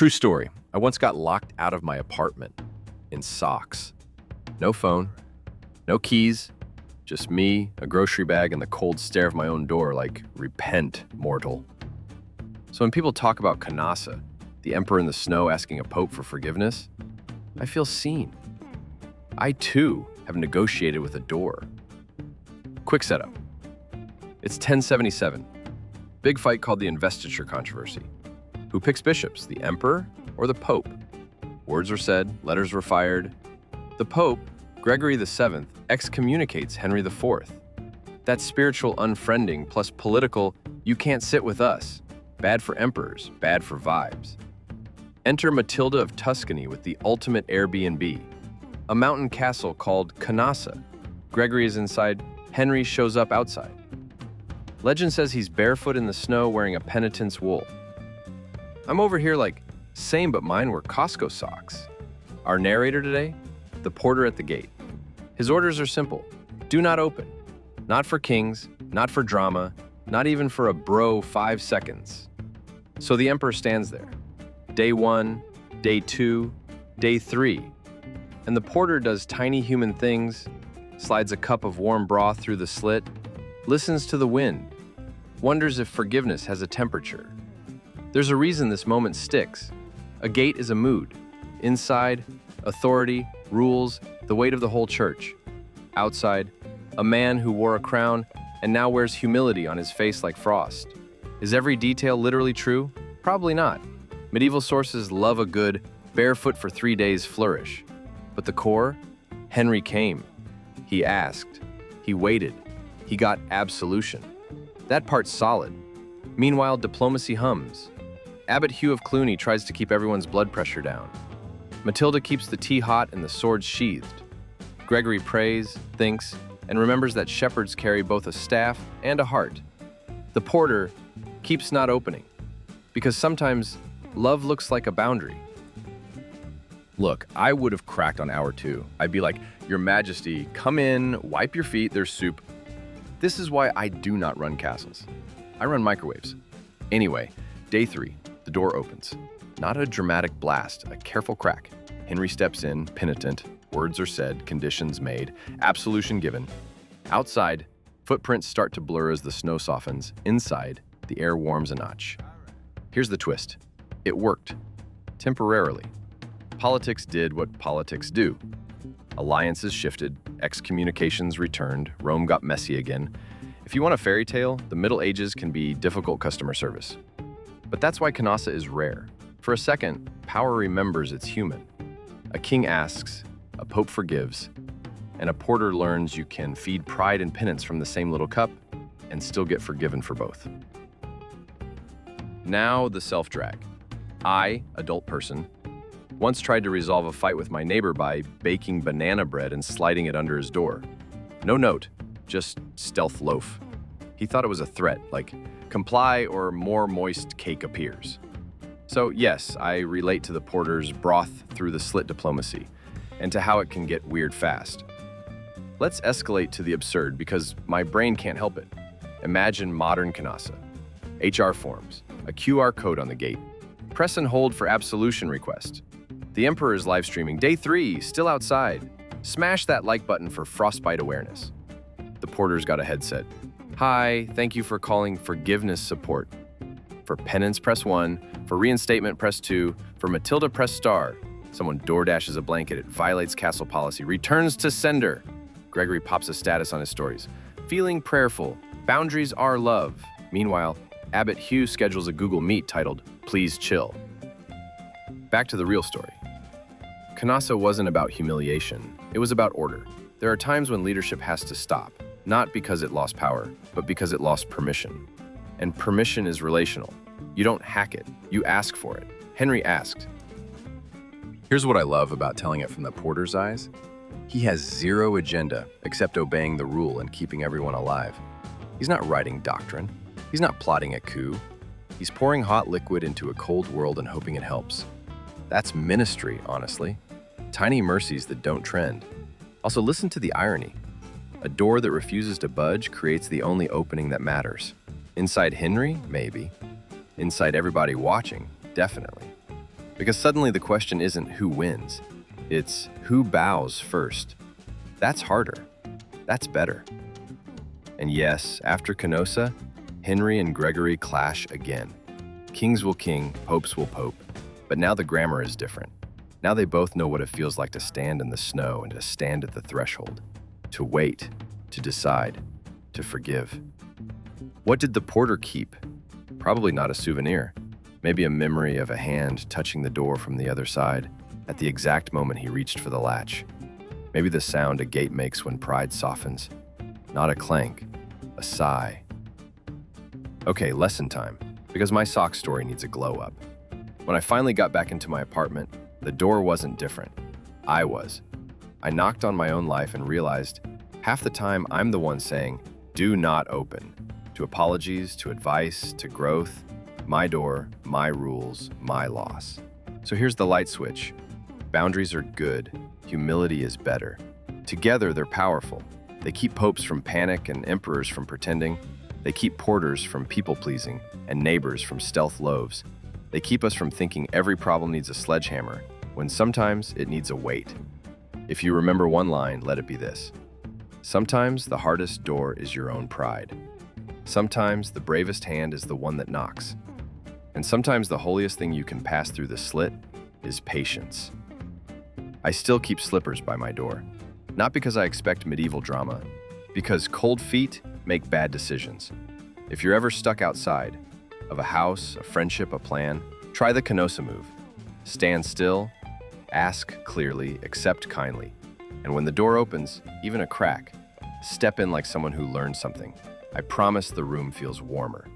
True story. I once got locked out of my apartment in socks. No phone, no keys, just me, a grocery bag, and the cold stare of my own door like, repent, mortal. So when people talk about Canossa, the emperor in the snow asking a pope for forgiveness, I feel seen. I, too, have negotiated with a door. Quick setup. It's 1077. Big fight called the investiture controversy. Who picks bishops, the emperor or the pope? Words were said, letters were fired. The pope, Gregory VII, excommunicates Henry IV. That's spiritual unfriending plus political, you can't sit with us. Bad for emperors, bad for vibes. Enter Matilda of Tuscany with the ultimate Airbnb, a mountain castle called Canossa. Gregory is inside, Henry shows up outside. Legend says he's barefoot in the snow wearing a penitent's wool. I'm over here like, same, but mine were Costco socks. Our narrator today, the porter at the gate. His orders are simple. Do not open. Not for kings, not for drama, not even for a bro 5 seconds. So the emperor stands there. Day 1, day 2, day 3. And the porter does tiny human things, slides a cup of warm broth through the slit, listens to the wind, wonders if forgiveness has a temperature. There's a reason this moment sticks. A gate is a mood. Inside, authority, rules, the weight of the whole church. Outside, a man who wore a crown and now wears humility on his face like frost. Is every detail literally true? Probably not. Medieval sources love a good, barefoot for 3 days flourish. But the core? Henry came. He asked. He waited. He got absolution. That part's solid. Meanwhile, diplomacy hums. Abbot Hugh of Cluny tries to keep everyone's blood pressure down. Matilda keeps the tea hot and the swords sheathed. Gregory prays, thinks, and remembers that shepherds carry both a staff and a heart. The porter keeps not opening, because sometimes love looks like a boundary. Look, I would have cracked on hour 2. I'd be like, Your Majesty, come in, wipe your feet, there's soup. This is why I do not run castles. I run microwaves. Anyway, day 3, the door opens. Not a dramatic blast, a careful crack. Henry steps in, penitent. Words are said, conditions made, absolution given. Outside, footprints start to blur as the snow softens. Inside, the air warms a notch. Here's the twist. It worked. Temporarily. Politics did what politics do. Alliances shifted, excommunications returned, Rome got messy again. If you want a fairy tale, the Middle Ages can be difficult customer service. But that's why Canossa is rare. For a second, power remembers it's human. A king asks, a pope forgives, and a porter learns you can feed pride and penance from the same little cup and still get forgiven for both. Now the self-drag. I, adult person, once tried to resolve a fight with my neighbor by baking banana bread and sliding it under his door. No note, just stealth loaf. He thought it was a threat, like comply or more moist cake appears. So yes, I relate to the porter's broth through the slit diplomacy and to how it can get weird fast. Let's escalate to the absurd because my brain can't help it. Imagine modern Canossa. HR forms, a QR code on the gate. Press and hold for absolution request. The emperor is live streaming. Day 3, still outside. Smash that like button for frostbite awareness. The porter's got a headset. Hi, thank you for calling forgiveness support. For penance, press 1. For reinstatement, press 2. For Matilda, press star. Someone door dashes a blanket. It violates castle policy. Returns to sender. Gregory pops a status on his stories. Feeling prayerful. Boundaries are love. Meanwhile, Abbot Hugh schedules a Google Meet titled, Please Chill. Back to the real story. Canossa wasn't about humiliation. It was about order. There are times when leadership has to stop, not because it lost power, but because it lost permission. And permission is relational. You don't hack it, you ask for it. Henry asked. Here's what I love about telling it from the porter's eyes. He has zero agenda except obeying the rule and keeping everyone alive. He's not writing doctrine. He's not plotting a coup. He's pouring hot liquid into a cold world and hoping it helps. That's ministry, honestly. Tiny mercies that don't trend. Also, listen to the irony. A door that refuses to budge creates the only opening that matters. Inside Henry, maybe. Inside everybody watching, definitely. Because suddenly the question isn't who wins, it's who bows first. That's harder. That's better. And yes, after Canossa, Henry and Gregory clash again. Kings will king, popes will pope. But now the grammar is different. Now they both know what it feels like to stand in the snow and to stand at the threshold, to wait, to decide, to forgive. What did the porter keep? Probably not a souvenir. Maybe a memory of a hand touching the door from the other side at the exact moment he reached for the latch. Maybe the sound a gate makes when pride softens. Not a clank, a sigh. Okay, lesson time, because my sock story needs a glow up. When I finally got back into my apartment, the door wasn't different. I was. I knocked on my own life and realized half the time I'm the one saying, do not open. To apologies, to advice, to growth, my door, my rules, my loss. So here's the light switch. Boundaries are good. Humility is better. Together, they're powerful. They keep popes from panic and emperors from pretending. They keep porters from people-pleasing and neighbors from stealth loaves. They keep us from thinking every problem needs a sledgehammer, when sometimes it needs a weight. If you remember one line, let it be this. Sometimes the hardest door is your own pride. Sometimes the bravest hand is the one that knocks. And sometimes the holiest thing you can pass through the slit is patience. I still keep slippers by my door. Not because I expect medieval drama, because cold feet make bad decisions. If you're ever stuck outside of a house, a friendship, a plan, try the Canossa move. Stand still, ask clearly, accept kindly. And when the door opens, even a crack, step in like someone who learned something. I promise the room feels warmer.